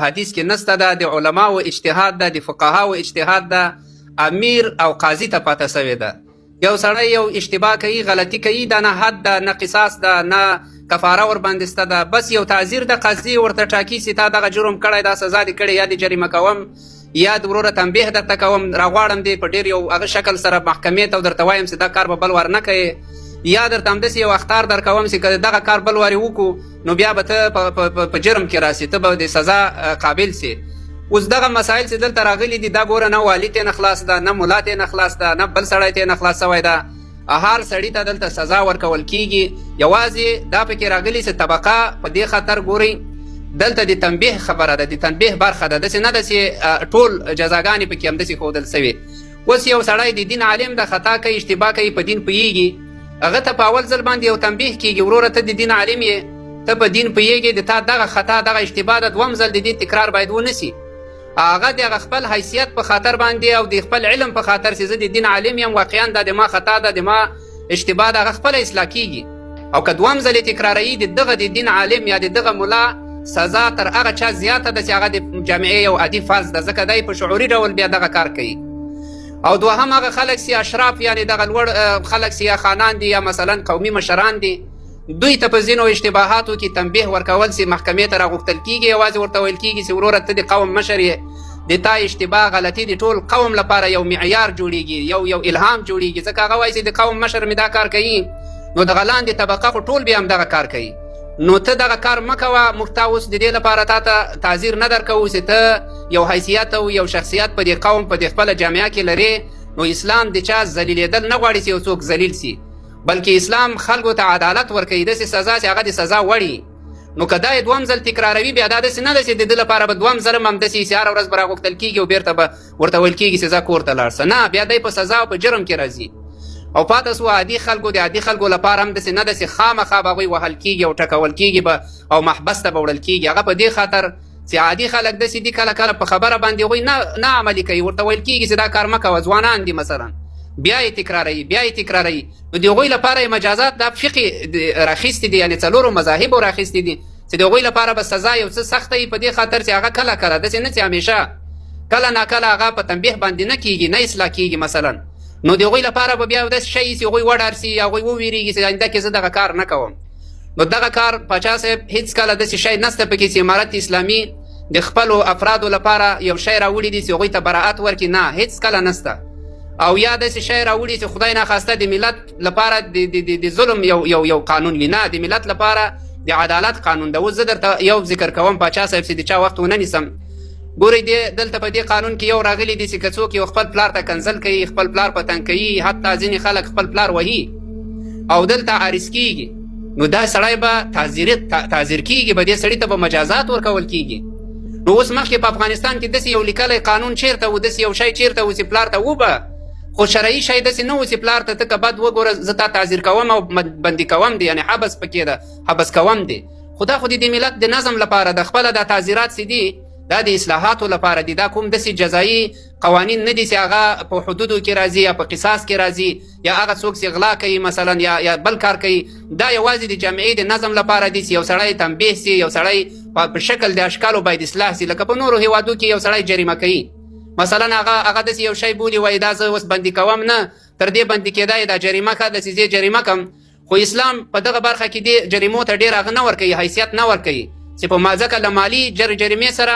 حدیث کې نسته ده، د علماو اجتهاد ده، د فقهاو اجتهاد ده، امیر او قاضي ته پاته سوې ده. یو سړی یو اشتباه کوي، غلطي کوي، دا نه حد ده، نه قصاص ده، نه کفاره ورباندې سته ده، بس یو تعزیر د قاضي ورته ټاکي چې تا دغه جرم کړی، دا سزا دې کړې، یا دې جریمه کوم، یا د وروره تنبیه درته کوم، راغواړم دې په ډېر یو هغه شکل سره محکمې ته درته وایم چې دا کار به بل وار نه کوې، یا درته همداسې یو اخطار در کوم چې که دغه کار بل وارې وکړو نو بیا به ته په جرم کې راسې، ته به د سزا قابل سې. اوس دغه مسایل چې دلته راغلي دي، دا ګوره نه والي ته نه خلاص ده، نه ملا ته نه خلاص ده، نه بل سړی ته نه خلاص سوی ده. هر سړي ته دلته سزا ورکول کیږي. یوازې دا پکې راغلي چې طبقه په دې خاطر ګورئ دلته د تنبیه خبره ده، د تنبیه برخه ده، داسې نه ده چې ټول جزاګانې پکې همداسې ښودل سوې. اوس یو سړی د دین عالم ده، خطا کوي، اشتباه کوي، په دین پوهېږي، هغه ته په اول ځل باندې یو تنبیه کیږي، وروره ته د دین عالم یې، ته په دین پوهېږې، د تا دغه خطا دغه اشتباه ده، دوم ځل د دې تکرار باید ونسي. هغه د هغه خپل حیثیت په خاطر باندې او د خپل علم په خاطر چې زه د دین عالم یم، واقعا دا د ما خطا ده، د ما اشتباه ده، هغه خپله اصلاح کیږي. او که دوم ځل یې تکراروي، د دغه د دین عالم یا د دغه ملا سزا تر هغه چا زیاته ده چې هغه د جامعې یو عادي فرض ده، ځکه دی په شعوري ډول بیا دغه کار کوي. او دوهم هغه خلک چې اشراف یعنې دغه لوړ خلک چې یا خانان دي یا مثلا قومي مشران دي، دوی ته په ځینو اشتباهاتو کې تنبیه ورکول چې محکمې ته راغوښتل کیږي، یوازې ورته ویل کیږي چې وروره ته د قوم مشر یې، د تا اشتباه غلطي د ټول قوم لپاره یو معیار جوړیږي، یو الهام جوړیږي، ځکه هغه وایي چې د قوم مشر مې دا کار کوي، نو دغه لاندې طبقه خو ټول بیا هم دغه کار کوي، نو ته دغه کار مه کوه. موږ تا اوس د دې لپاره تا ته تعذیر نه درکوو چې ته یو حیثیت او یو شخصیت په دې قوم په دې خپله جامعه کې لرې. نو اسلام د چا ذلیلېدل نه غواړي چې یو څوک ذلیل سي، بلکې اسلام خلکو ته عدالت ورکوي، داسې سزا چې هغه د سزا وړي. نو که دا یې دوم ځل تکراروي، بیا دا داسې نه ده چې د ده لپاره به دوم ځل هم همداسې چې هره ورځ به راغوښتل کېږي او بېرته به ورته ویل کېږي چې ځه کور ته لاړ شه، نه، بیا دی په سزا او په جرم کې راځي. او پاته سوه عادي خلکو، د عادي خلکو لپاره هم داسې نه ده چې خامخا به هغوی وهل کېږي او ټکول کېږي به او محبس ته به وړل کېږي. هغه په دې خاطر چې عادي خلک داسې دي، کله کله په خبره باندې هغوی نه عملي کوي، ورته ویل کېږي چې دا کار مه کوه، ځوانان دي مثلا، بیا یې تکراروي، بیا یې تکراروي. نو د هغوی لپاره یې مجازات دا فقې راخیستې دي، یعنې څلورو مذاهبو راخیستې دي چې د هغوی لپاره به سزا یو څه سخته وي، په دې خاطر چې هغه کله کله داسې نه چې همیشه، کله ناکله هغه په تنبیه باندې نه کېږي، نه اصلاح کېږي مثلا. نو د هغوی لپاره به بیا یو داسې شی چې هغوی وډار سي، هغوی وویرېږي چې آینده کې زه دغه کار نه کوم. نو دغه کار پاچا صاحب هېڅکله داسې شی نسته پکې چې امارت اسلامي د خپلو افرادو لپاره یو شی راوړي دي چې هغوی ته براعت ورکړي، نه، هېڅکله نسته. او یا داسې شی راوړي چې خدای ناخواسته د ملت لپاره د ظلم یو قانون وي، نه، د ملت لپاره د عدالت قانون ده. اوس زه درته یو ذکر کوم پاچا صاحب چې د چا وخت ونه نیسم. ګورئ دلته په دې قانون کې یو راغلی دی چې که څوک یو خپل پلار ته کنځل کوي، خپل پلار په تنګ کوي، حتی ځینې خلک خپل پلار وهي او دلته عارض کېږي، نو دا سړی به تعذیر کېږي، به دې سړي ته به مجازات ورکول کېږي. نو اوس مخکې په افغانستان کې داسې یو لیکلی قانون چېرته و، داسې یو شی چېرته و چې پلار ته وبه، خو شرعي شی داسې نه و چې پلار ته ته که بد وګوره زه تا تعذیر کوم او بندي کوم دی، یعنې حبس پکې ده، حبس کوم دی. خو دا خو د دې ملت د نظم لپاره د خپله دا تعذیرات چې دي دا د اصلاحاتو لپاره دي، دا کوم داسې جزایي قوانین نه دي چې هغه په حدودو کې راځي یا په قصاص کې راځي، یا هغه څوک چې غلا کوي مثلا یا بل کار کوي، دا یوازې د جامعې د نظم لپاره دي چې یو سړی تنبیه سي، یو سړی په شکل د اشکالو باید اصلاح سي. لکه په نورو هیوادو کې یو سړی جریمه کوي، مثلا هغه داسې یو شی بولي، وایي دا زه اوس بندي کوم، نه، تر دې بندي کېدای دا جریمه ښه ده چې زه جریمه کړم. خو اسلام په دغه برخه کې دې جریمو ته ډېر هغه نه ورکوي، حیثیت نه ورکوي، چې په ځکه له مالي جریمې سره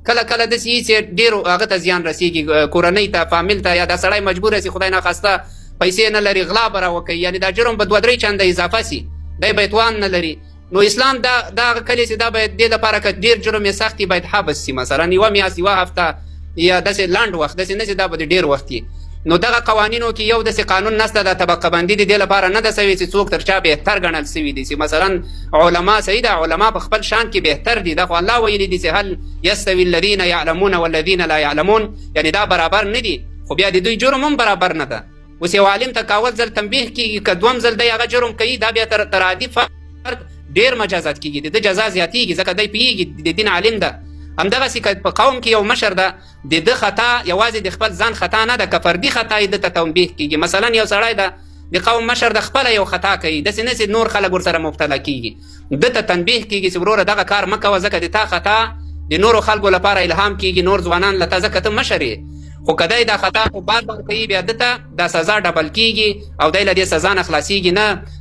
کله کله داسې وي چې ډېرو هغه ته زیان رسېږي، کورنۍ ته، فامیل ته، یا دا سړی مجبوره سي خدای ناخواسته پیسې نه لري، غلا به راوکوي، یعنې دا جرم به 2-3 چنده اضافه سي، دی به توان نه لري. نو اسلام دا هغه کلي چې دا باید دې لپاره که ډېر جرم یې سخت باید حبس سي، مثلا یوه میاشت، یوه هفته، یا داسې لنډ وخت، داسې نه چې دا به د ډېر وخت وي. نو دغه قوانینو کې یو داسې قانون نسته، د طبقه بندي د دې لپاره نه ده سوې چې څوک تر چا بهتر ګڼل سوي دي، چې مثلا علما صحیح ده، علما په خپل شان کې بهتر دي، دا خو الله ویلي دي چې هل یستوي الذین یعلمون والذین لا یعلمون، یعنې دا برابر نه دي، خو بیا د دوی جرم هم برابر نه ده. اوس یو عالم ته که اول ځل تنبیه کېږي، که دوم ځل دی هغه جرم کوي، دا بیا تر عادي فرد ډېر مجازات کېږي، د ده جزا زیاتېږي، ځکه دی پوهېږي د دین عالم ده. همدغسې که په قوم کې یو مشر ده، د ده خطا یوازې د خپل ځان خطا نه ده، که فردي خطا یې ده ته تنبیه کېږي. مثلا یو سړی ده د قوم مشر د خپله یو خطا کوي، داسې نه چې نور خلک ورسره مبتلا کېږي، ده ته تنبیه کېږي چې وروره دغه کار مه کوه، ځکه د تا خطا د نورو خلکو لپاره الهام کیږي، نور ځوانان له ته ځکه ته مشر یې، خو که دی دا خطا خو بار بار کوي بیا ده ته دا سزا ډبل کیږي او دی له دې سزا نه خلاصیږي.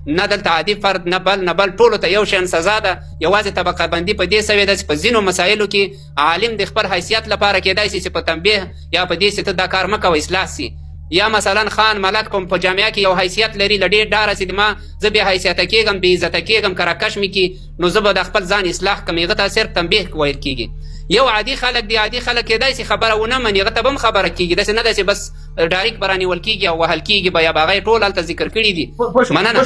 نه دلته عادي فرد نه بل ټولو ته یو شان سزا ده. یوازې طبقه بندي په دې سوې ده چې په ځینو مسایلو کې عالم د خپل حیثیت لپاره کیدای شي چې په تنبیه یا په دې چې ته دا کار مه کوه اصلاح سي، یا مثلا خان ملک په جامعه کې یو حیثیت لري له ډېر ډاره چې ما زه بې حیثیته کېږم بې عزته کېږم که راکش مې کړي نو زه به د خپل ځان اصلاح کړم، هغه ته صرف تنبیه ویل کېږي. یو عادي خلک دی، عادي خلک کېدای شي خبره ونه مني، هغه ته به هم خبره کېږي، داسې نه ده چې بس ډایرکټ به رانیول کېږي او وهل کېږي به یا به هغه یې ټول هلته ذکر کړي دي. مننه.